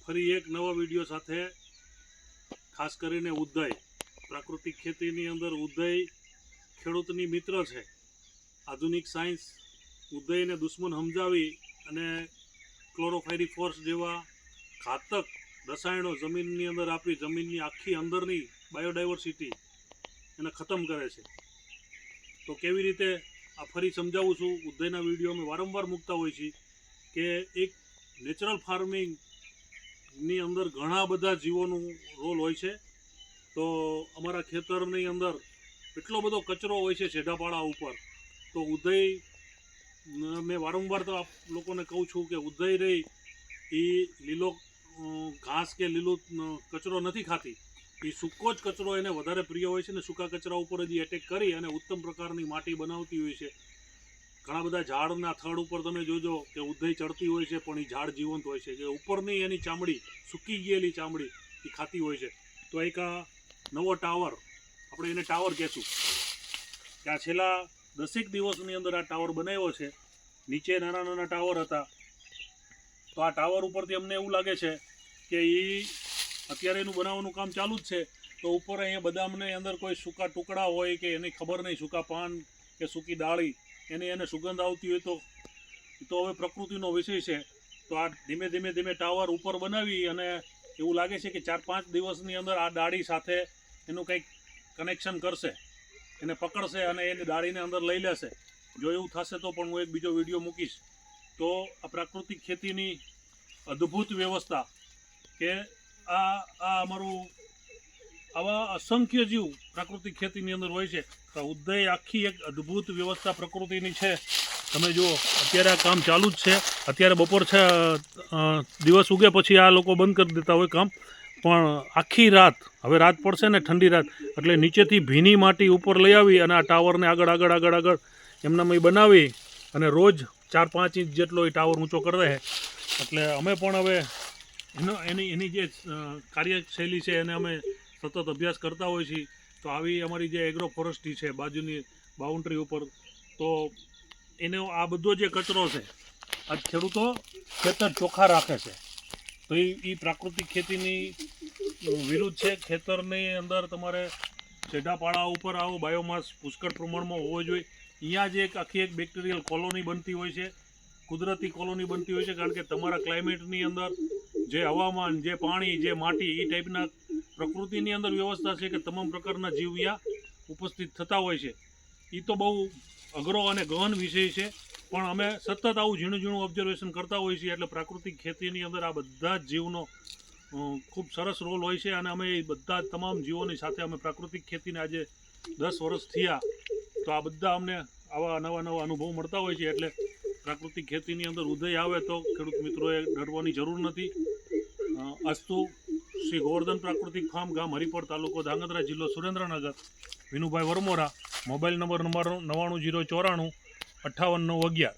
ફરી એક નવા વિડીયો સાથે, ખાસ કરીને ઉદય પ્રાકૃતિક ખેતીની અંદર ઉદય ખેડૂતની મિત્ર છે. આધુનિક સાયન્સ ઉદયને દુશ્મન સમજાવી અને ક્લોરોફાયરીફોસ જેવા ઘાતક રસાયણો જમીનની અંદર આપી જમીનની આખી અંદરની બાયોડાયવર્સિટી એને ખતમ કરે છે. તો કેવી રીતે આ ફરી સમજાવું છું. ઉદયના વિડીયો અમે વારંવાર મૂકતા હોઈએ છીએ કે એક નેચરલ ફાર્મિંગની અંદર ઘણા બધા જીવોનું રોલ હોય છે. તો અમારા ખેતરની અંદર એટલો બધો કચરો હોય છે છેડાપાડા ઉપર. તો ઉદય મેં વારંવાર તો આપ લોકોને કહું છું કે ઉદય રહી એ લીલો ઘાસ કે લીલો કચરો નથી ખાતી. એ સૂકો જ કચરો એને વધારે પ્રિય હોય છે ને સૂકા કચરા ઉપર જ એટેક કરી અને ઉત્તમ પ્રકારની માટી બનાવતી હોય છે. ઘણા બધા ઝાડના થડ ઉપર તમે જોજો કે ઉદય ચડતી હોય છે પણ એ ઝાડ જીવંત હોય છે કે ઉપરની એની ચામડી સૂકી ગયેલી ચામડી એ ખાતી હોય છે. તો એક આ નવો ટાવર, આપણે એને ટાવર કહેશું, કે આ છેલ્લા 10 દિવસની અંદર આ ટાવર બનાવ્યો છે. નીચે નાના નાના ટાવર હતા. તો આ ટાવર ઉપરથી અમને એવું લાગે છે કે એ અત્યારે એનું બનાવવાનું કામ ચાલુ જ છે. તો ઉપર અહીંયા બદામની અંદર કોઈ સૂકા ટુકડા હોય કે એની ખબર નહીં, સૂકા પાન કે સૂકી ડાળી એને સુગંધ આવતી હોય તો હવે પ્રકૃતિનો વિષય છે. તો આ ધીમે ધીમે ટાવર ઉપર બનાવી અને એવું લાગે છે કે 4-5 દિવસની અંદર આ ડાળી સાથે એનું કંઈક કનેક્શન કરશે, એને પકડશે અને એની ડાળીને અંદર લઈ લેશે. જો એવું થશે તો પણ હું એક બીજો વિડીયો મૂકીશ. તો આ પ્રાકૃતિક ખેતીની અદ્ભુત વ્યવસ્થા કે આ અમારું આવા અસંખ્ય જીવ પ્રાકૃતિક ખેતીની અંદર હોય છે. તો ઉદય આખી એક અદ્ભુત વ્યવસ્થા પ્રકૃતિની છે. તમે જુઓ અત્યારે આ કામ ચાલુ જ છે. અત્યારે બપોર છે, દિવસ ઉગે પછી આ લોકો બંધ કરી દેતા હોય કામ. પણ આખી રાત, હવે રાત પડશે ને ઠંડી રાત, એટલે નીચેથી ભીની માટી ઉપર લઈ આવી અને આ ટાવરને આગળ એમનામાં બનાવી અને રોજ 4-5 ઇંચ જેટલો એ ટાવર ઊંચો કરી દે. એટલે અમે પણ હવે એની જે કાર્યશૈલી છે એને અમે સતત અભ્યાસ કરતા હોઈએ છીએ. તો આવી અમારી જે એગ્રો ફોરેસ્ટ્રી છે બાજુની બાઉન્ડ્રી ઉપર, તો એનો આ બધો જે કચરો છે આ ખેડૂતો ખેતર ચોખ્ખા રાખે છે. તો એ પ્રાકૃતિક ખેતીની વિરુદ્ધ છે. ખેતરની અંદર તમારે છેડાપાડા ઉપર આવો બાયોમાસ પુષ્કળ પ્રમાણમાં હોવો જોઈએ. અહીંયા જ આખી એક બેક્ટેરિયલ કોલોની બનતી હોય છે, કુદરતી કોલોની બનતી હોય છે. કારણ કે તમારા ક્લાઇમેટની અંદર જે હવામાન, જે પાણી, જે માટી, એ ટાઈપના પ્રકૃતિની અંદર વ્યવસ્થા છે કે તમામ પ્રકારના જીવ અહીંયા ઉપસ્થિત થતા હોય છે. એ તો બહુ અઘરો અને ગહન વિષય છે, પણ અમે સતત આવું ઝીણું ઓબ્ઝર્વેશન કરતા હોઈએ છીએ. એટલે પ્રાકૃતિક ખેતીની અંદર આ બધા જ જીવનો ખૂબ સરસ રોલ હોય છે. અને અમે બધા તમામ જીવોની સાથે અમે પ્રાકૃતિક ખેતીને આજે 10 વર્ષ થયા. તો આ બધા અમને આવા નવા અનુભવ મળતા હોય છે. એટલે પ્રાકૃતિક ખેતીની અંદર ઉદય આવે તો ખેડૂત મિત્રોએ ડરવાની જરૂર નથી. અસ્તુ. શ્રી ગોવર્ધન પ્રાકૃતિક ફાર્મ, ગામ હરિપર, તાલુકો ધાંગધ્રા, જિલ્લો સુરેન્દ્રનગર. વિનુભાઈ વરમોરા. Mobile number 99 094 58 911.